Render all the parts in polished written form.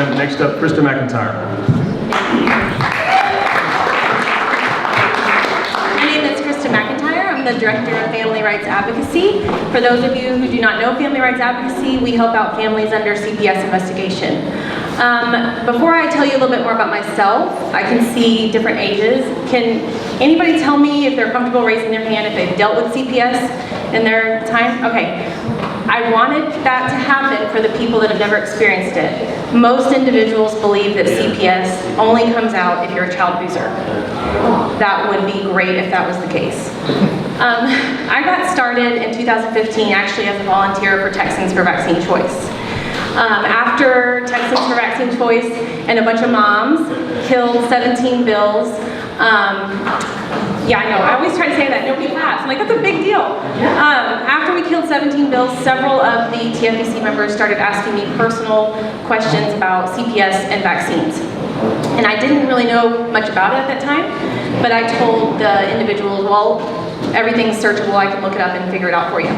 And next up, Krista McIntyre. My name is Krista McIntyre. I'm the Director of Family Rights Advocacy. For those of you who do not know Family Rights Advocacy, we help out families under CPS investigation. Before I tell you a little bit more about myself, I can see different ages. Can anybody tell me if they're comfortable raising their hand if they've dealt with CPS in their time? Okay. I wanted that to happen for the people that have never experienced it. Most individuals believe that CPS only comes out if you're a child abuser. That would be great if that was the case. I got started in 2015 actually as a volunteer for Texans for Vaccine Choice. After Texans for Vaccine Choice and a bunch of moms killed 17 bills, yeah, I know, I always try to say that, nobody claps. I'm like, that's a big deal. After we killed 17 bills, several of the TFVC members started asking me personal questions about CPS and vaccines. And I didn't really know much about it at that time, but I told the individuals, well, everything's searchable, I can look it up and figure it out for you.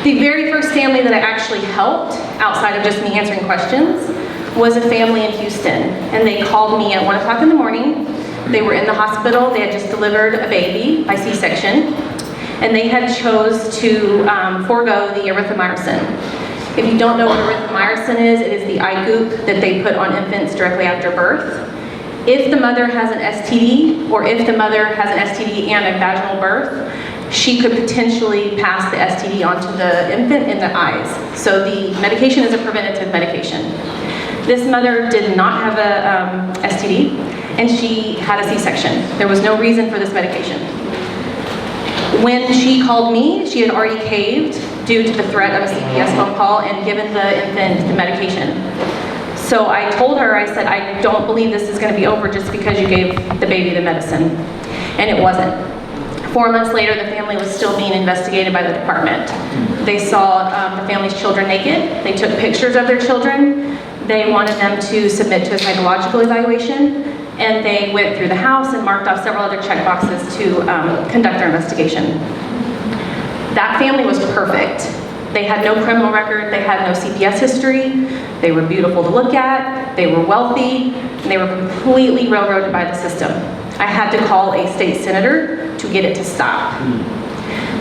The very first family that I actually helped, outside of just me answering questions, was a family in Houston. And they called me at 1 o'clock in the morning. They were in the hospital, they had just delivered a baby by C-section, and they had chose to forego the erythromycin. If you don't know what erythromycin is, it is the eye goop that they put on infants directly after birth. If the mother has an STD, or if the mother has an STD and a vaginal birth, she could potentially pass the STD onto the infant in the eyes. So the medication is a preventative medication. This mother did not have a STD, and she had a C-section. There was no reason for this medication. When she called me, she had already caved due to the threat of a CPS phone call and given the infant the medication. So I told her, I said, I don't believe this is going to be over just because you gave the baby the medicine. And it wasn't. 4 months later, the family was still being investigated by the department. They saw the family's children naked. They took pictures of their children. They wanted them to submit to a psychological evaluation, and they went through the house and marked off several other check boxes to conduct their investigation. That family was perfect. They had no criminal record, they had no CPS history, they were beautiful to look at, they were wealthy, and they were completely railroaded by the system. I had to call a state senator to get it to stop.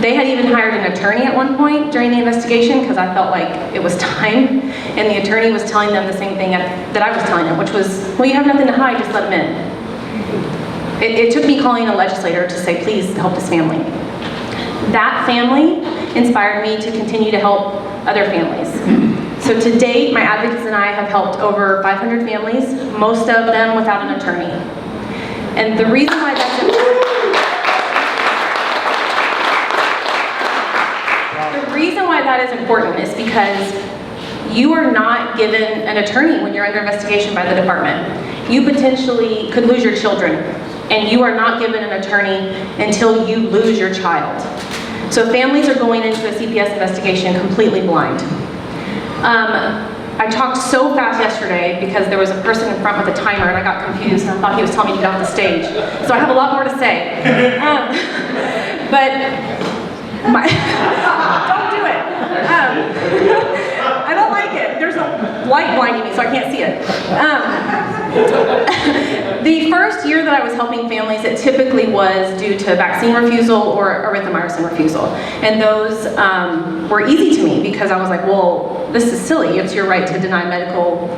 They had even hired an attorney at one point during the investigation because I felt like it was time, and the attorney was telling them the same thing that I was telling them, which was, well, you have nothing to hide, just let them in. It took me calling a legislator to say, please help this family. That family inspired me to continue to help other families. So to date, my advocates and I have helped over 500 families, most of them without an attorney. And the reason why that's important, that is important is because you are not given an attorney when you're under investigation by the department. You potentially could lose your children, and you are not given an attorney until you lose your child. So families are going into a CPS investigation completely blind. I talked so fast yesterday because there was a person in front with a timer and I got confused and I thought he was telling me to get off the stage. So I have a lot more to say. But don't do it. I don't like it. There's a light blinding me so I can't see it. The first year that I was helping families, it typically was due to vaccine refusal or erythromycin refusal. And those were easy to me because I was like, well, this is silly. It's your right to deny medical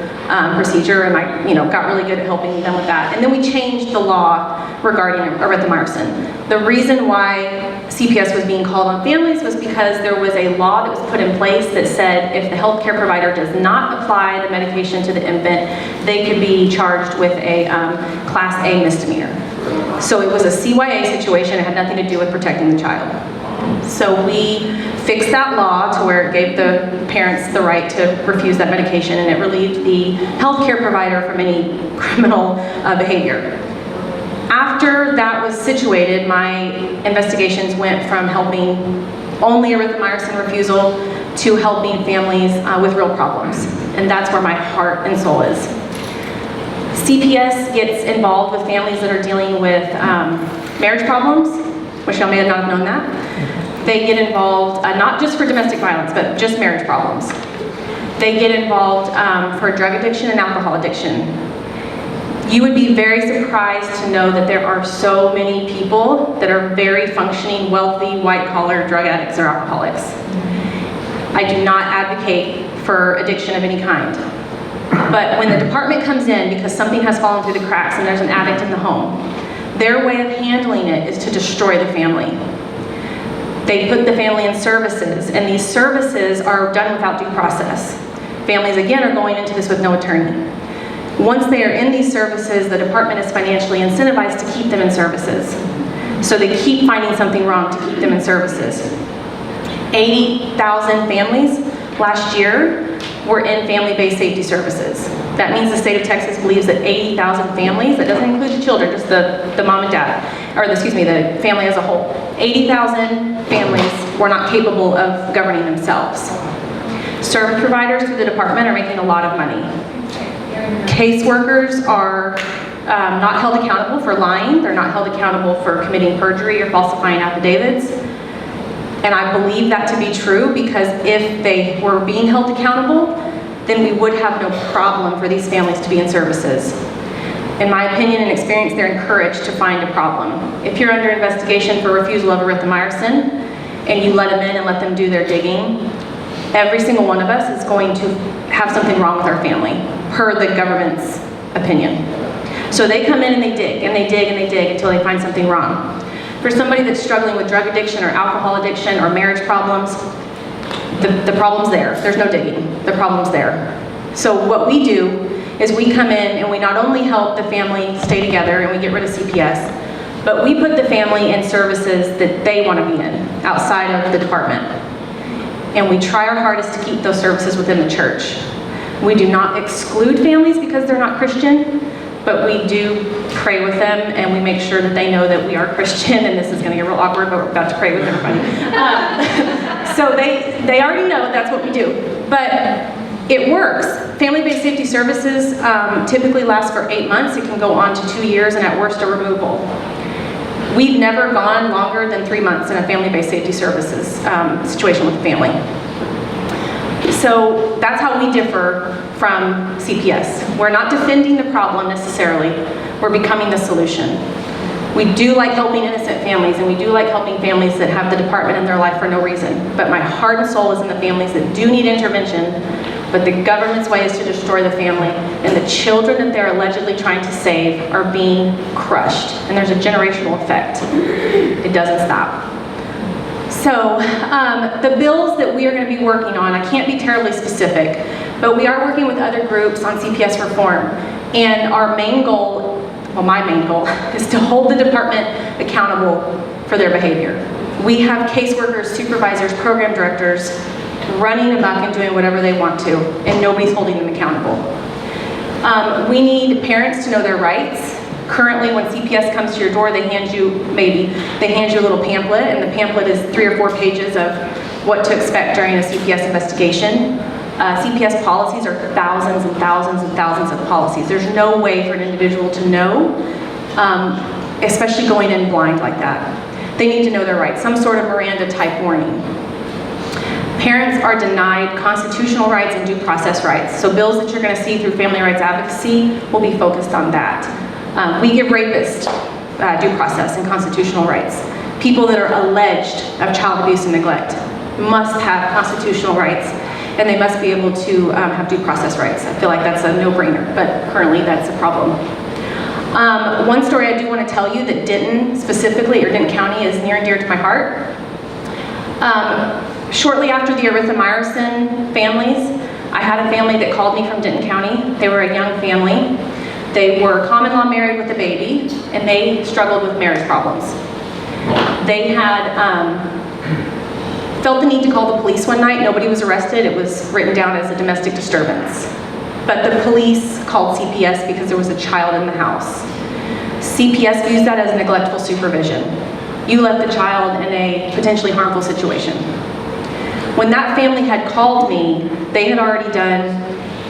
procedure, and I got really good at helping them with that. And then we changed the law regarding erythromycin. The reason why CPS was being called on families was because there was a law that was put in place that said if the healthcare provider does not apply the medication to the infant, they could be charged with a Class A misdemeanor. So it was a CYA situation. It had nothing to do with protecting the child. So we fixed that law to where it gave the parents the right to refuse that medication, and it relieved the healthcare provider from any criminal behavior. After that was situated, my investigations went from helping only erythromycin refusal to helping families with real problems. And that's where my heart and soul is. CPS gets involved with families that are dealing with marriage problems, which y'all may not have known that. They get involved not just for domestic violence, but just marriage problems. They get involved for drug addiction and alcohol addiction. You would be very surprised to know that there are so many people that are very functioning, wealthy, white-collar drug addicts or alcoholics. I do not advocate for addiction of any kind. But when the department comes in because something has fallen through the cracks and there's an addict in the home, their way of handling it is to destroy the family. They put the family in services, and these services are done without due process. Families, again, are going into this with no attorney. Once they are in these services, the department is financially incentivized to keep them in services. So they keep finding something wrong to keep them in services. 80,000 families last year were in family-based safety services. That means the state of Texas believes that 80,000 families, that doesn't include the children, just the mom and dad, or the family as a whole. 80,000 families were not capable of governing themselves. Service providers through the department are making a lot of money. Caseworkers are not held accountable for lying. They're not held accountable for committing perjury or falsifying affidavits. And I believe that to be true because if they were being held accountable, then we would have no problem for these families to be in services. In my opinion and experience, they're encouraged to find a problem. If you're under investigation for refusal of erythromycin and you let them in and let them do their digging, every single one of us is going to have something wrong with our family, per the government's opinion. So they come in and they dig, and they dig, and they dig until they find something wrong. For somebody that's struggling with drug addiction or alcohol addiction or marriage problems, the problem's there. There's no digging. The problem's there. So what we do is we come in and we not only help the family stay together and we get rid of CPS, but we put the family in services that they want to be in, outside of the department. And we try our hardest to keep those services within the church. We do not exclude families because they're not Christian, but we do pray with them and we make sure that they know that we are Christian, and this is going to get real awkward, but we're about to pray with everybody. So they already know that's what we do. But it works. Family-based safety services typically last for 8 months. It can go on to 2 years and at worst a removal. We've never gone longer than 3 months in a family-based safety services situation with a family. So that's how we differ from CPS. We're not defending the problem necessarily, we're becoming the solution. We do like helping innocent families, and we do like helping families that have the department in their life for no reason. But my heart and soul is in the families that do need intervention, but the government's way is to destroy the family, and the children that they're allegedly trying to save are being crushed, and there's a generational effect. It doesn't stop. So the bills that we are going to be working on, I can't be terribly specific, but we are working with other groups on CPS reform, and our main goal, well, my main goal, is to hold the department accountable for their behavior. We have caseworkers, supervisors, program directors running amok and doing whatever they want to, and nobody's holding them accountable. We need parents to know their rights. Currently, when CPS comes to your door, they hand you a little pamphlet, and the pamphlet is 3 or 4 pages of what to expect during a CPS investigation. CPS policies are thousands and thousands and thousands of policies. There's no way for an individual to know, especially going in blind like that. They need to know their rights, some sort of Miranda-type warning. Parents are denied constitutional rights and due process rights. So bills that you're going to see through Family Rights Advocacy will be focused on that. We give rapists due process and constitutional rights. People that are alleged of child abuse and neglect must have constitutional rights, and they must be able to have due process rights. I feel like that's a no-brainer, but currently that's a problem. One story I do want to tell you that Denton specifically, or Denton County, is near and dear to my heart. Shortly after the erythromycin families, I had a family that called me from Denton County. They were a young family. They were common law married with a baby, and they struggled with marriage problems. They had felt the need to call the police one night. Nobody was arrested. It was written down as a domestic disturbance. But the police called CPS because there was a child in the house. CPS views that as neglectful supervision. You left the child in a potentially harmful situation. When that family had called me, they had already done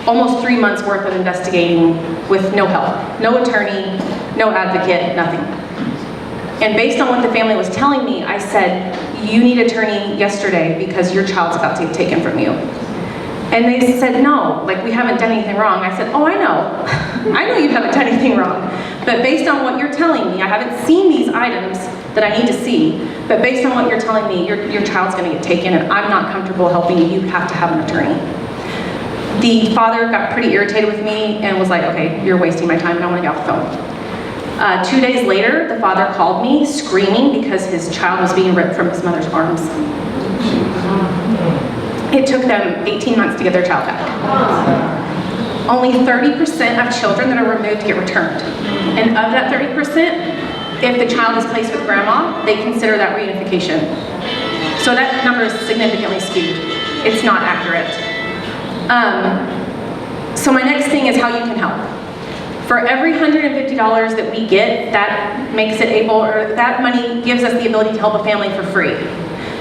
almost 3 months worth of investigating with no help. No attorney, no advocate, nothing. And based on what the family was telling me, I said, you need an attorney yesterday because your child's about to get taken from you. And they said, no, like, we haven't done anything wrong. I said, oh, I know. I know you haven't done anything wrong. But based on what you're telling me, I haven't seen these items that I need to see, but based on what you're telling me, your child's gonna get taken, and I'm not comfortable helping you. You have to have an attorney. The father got pretty irritated with me and was like, okay, you're wasting my time and I wanna get off the phone. 2 days later, the father called me screaming because his child was being ripped from his mother's arms. It took them 18 months to get their child back. Only 30% of children that are removed get returned. And of that 30%, if the child is placed with grandma, they consider that reunification. So that number is significantly skewed. It's not accurate. So my next thing is how you can help. For every $150 that we get, that makes it able, or that money gives us the ability to help a family for free.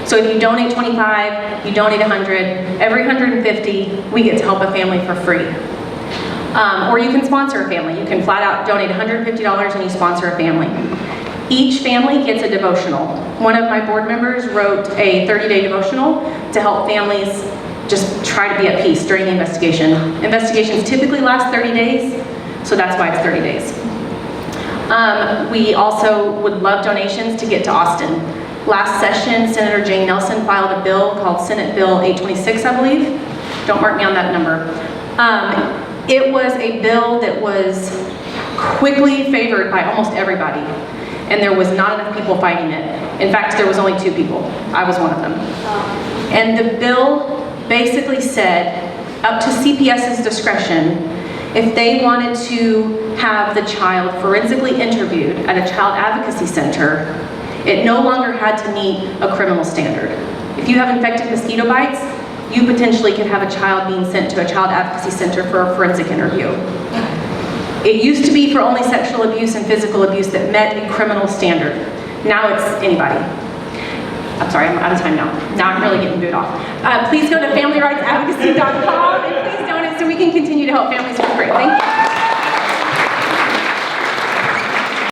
So if you donate 25, you donate 100, every 150, we get to help a family for free. Or you can sponsor a family. You can flat out donate $150 and you sponsor a family. Each family gets a devotional. One of my board members wrote a 30-day devotional to help families just try to be at peace during the investigation. Investigations typically last 30 days, so that's why it's 30 days. We also would love donations to get to Austin. Last session, Senator Jane Nelson filed a bill called Senate Bill 826, I believe. Don't mark me on that number. It was a bill that was quickly favored by almost everybody, and there was not enough people fighting it. In fact, there was only 2 people. I was one of them. And the bill basically said, up to CPS's discretion, if they wanted to have the child forensically interviewed at a child advocacy center, it no longer had to meet a criminal standard. If you have infected mosquito bites, you potentially could have a child being sent to a child advocacy center for a forensic interview. It used to be for only sexual abuse and physical abuse that met a criminal standard. Now it's anybody. I'm sorry, I'm out of time now. Now I'm really getting booed off. Please go to familyrightsadvocacy.com and please donate so we can continue to help families for free. Thank you.